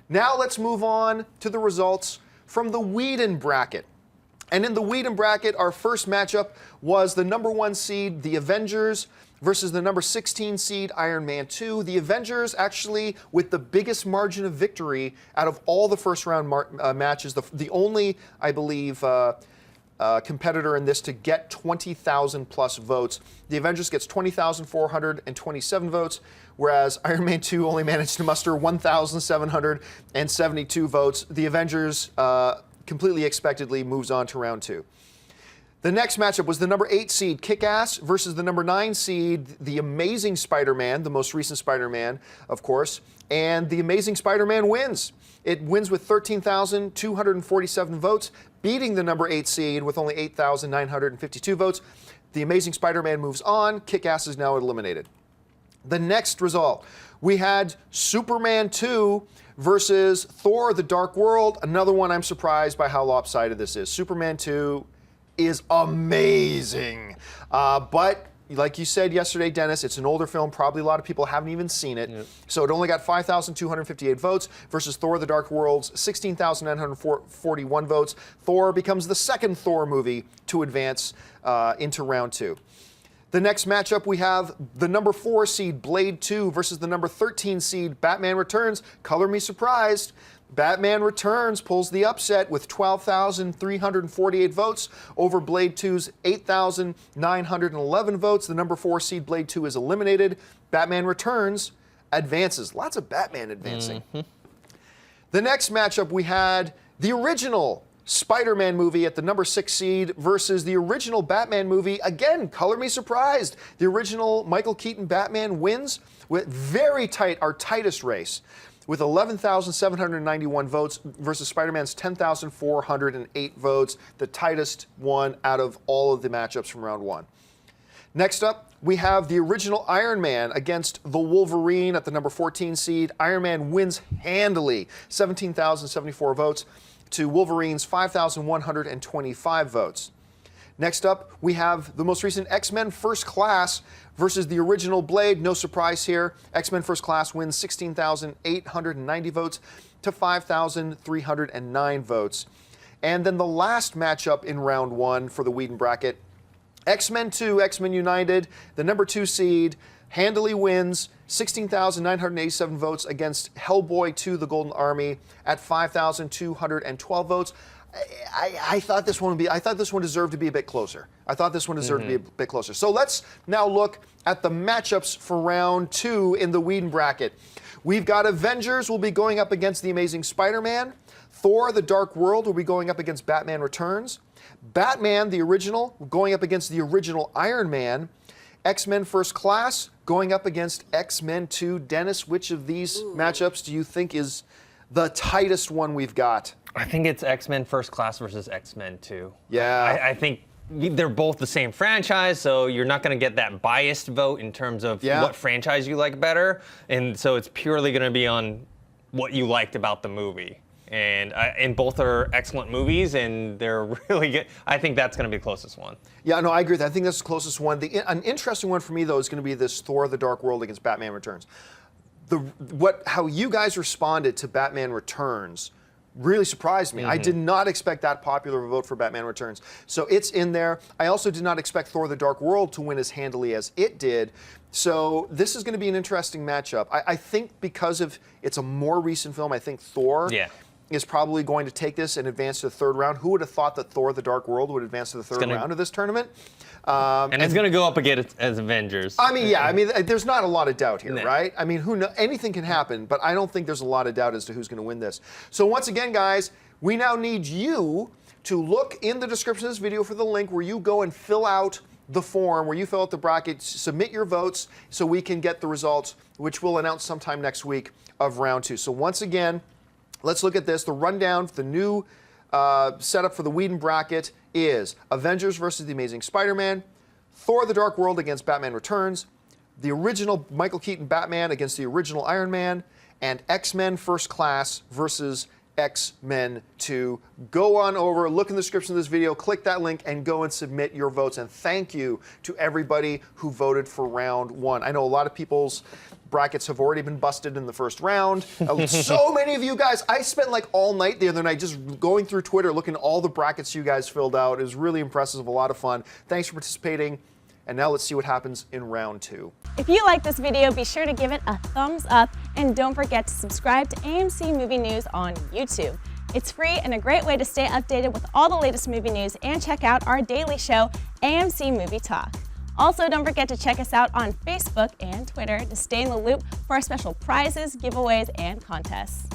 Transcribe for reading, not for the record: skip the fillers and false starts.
Now let's move on to the results from the Whedon bracket. And in the Whedon bracket, our first matchup was the number 1 seed, the Avengers, versus the number 16 seed, Iron Man 2. The Avengers actually with the biggest margin of victory out of all the first round matches, the only, I believe, competitor in this to get 20,000 plus votes. The Avengers gets 20,427 votes, whereas Iron Man 2 only managed to muster 1,772 votes. The Avengers completely expectedly moves on to round 2. The next matchup was the number 8 seed, Kick-Ass, versus the number 9 seed, The Amazing Spider-Man, the most recent Spider-Man, of course. And The Amazing Spider-Man wins. It wins with 13,247 votes, beating the number 8 seed with only 8,952 votes. The Amazing Spider-Man moves on. Kick-Ass is now eliminated. The next result, we had Superman 2 versus Thor: The Dark World. Another one I'm surprised by how lopsided this is. Superman 2 is amazing. But like you said yesterday, Dennis, it's an older film. Probably a lot of people haven't even seen it. Yep. So it only got 5,258 votes versus Thor: The Dark World's 16,941 votes. Thor becomes the second Thor movie to advance into round 2. The next matchup, we have the number 4 seed, Blade 2, versus the number 13 seed, Batman Returns. Color me surprised. Batman Returns pulls the upset with 12,348 votes over Blade 2's 8,911 votes. The number 4 seed, Blade 2, is eliminated. Batman Returns advances. Lots of Batman advancing. Mm-hmm. The next matchup, we had the original Spider-Man movie at the number 6 seed versus the original Batman movie. Again, color me surprised. The original Michael Keaton Batman wins with very tight, our tightest race, with 11,791 votes versus Spider-Man's 10,408 votes, the tightest one out of all of the matchups from round 1. Next up, we have the original Iron Man against the Wolverine at the number 14 seed. Iron Man wins handily, 17,074 votes to Wolverine's 5,125 votes. Next up, we have the most recent X-Men First Class versus the original Blade. No surprise here. X-Men First Class wins 16,890 votes to 5,309 votes. And then the last matchup in round 1 for the Whedon bracket, X-Men 2, X-Men United, the number 2 seed, handily wins 16,987 votes against Hellboy 2, The Golden Army at 5,212 votes. I thought this one deserved to be a bit closer. So let's now look at the matchups for round 2 in the Whedon bracket. We've got Avengers will be going up against The Amazing Spider-Man. Thor: The Dark World will be going up against Batman Returns. Batman, the original, going up against the original Iron Man. X-Men First Class going up against X-Men 2. Dennis, which of these matchups do you think is the tightest one we've got? I think it's X-Men First Class versus X-Men 2. Yeah. I think they're both the same franchise, so you're not going to get that biased vote in terms of what franchise you like better. And so it's purely going to be on what you liked about the movie. And both are excellent movies, and they're really good. I think that's going to be the closest one. Yeah, no, I agree with that. I think that's the closest one. An interesting one for me, though, is going to be this Thor: The Dark World against Batman Returns. How you guys responded to Batman Returns really surprised me. Mm-hmm. I did not expect that popular a vote for Batman Returns. So it's in there. I also did not expect Thor: The Dark World to win as handily as it did. So this is going to be an interesting matchup. I think because of it's a more recent film, I think Thor is probably going to take this and advance to the 3rd round. Who would have thought that Thor: The Dark World would advance to the 3rd round of this tournament? And it's going to go up against as Avengers. I mean, there's not a lot of doubt here, right? I mean, anything can happen, but I don't think there's a lot of doubt as to who's going to win this. So once again, guys, we now need you to look in the description of this video for the link where you go and fill out the form, where you fill out the bracket, submit your votes so we can get the results, which we'll announce sometime next week of round 2. So once again, let's look at this. The rundown for the new setup for the Whedon bracket is Avengers versus The Amazing Spider-Man, Thor: The Dark World against Batman Returns, the original Michael Keaton Batman against the original Iron Man, and X-Men First Class versus X-Men 2. Go on over, look in the description of this video, click that link, and go and submit your votes. And thank you to everybody who voted for round 1. I know a lot of people's brackets have already been busted in the first round. So many of you guys, I spent like all night the other night just going through Twitter, looking at all the brackets you guys filled out. It was really impressive, a lot of fun. Thanks for participating. And now let's see what happens in round 2. If you like this video, be sure to give it a thumbs up and don't forget to subscribe to AMC Movie News on YouTube. It's free and a great way to stay updated with all the latest movie news and check out our daily show, AMC Movie Talk. Also, don't forget to check us out on Facebook and Twitter to stay in the loop for our special prizes, giveaways, and contests.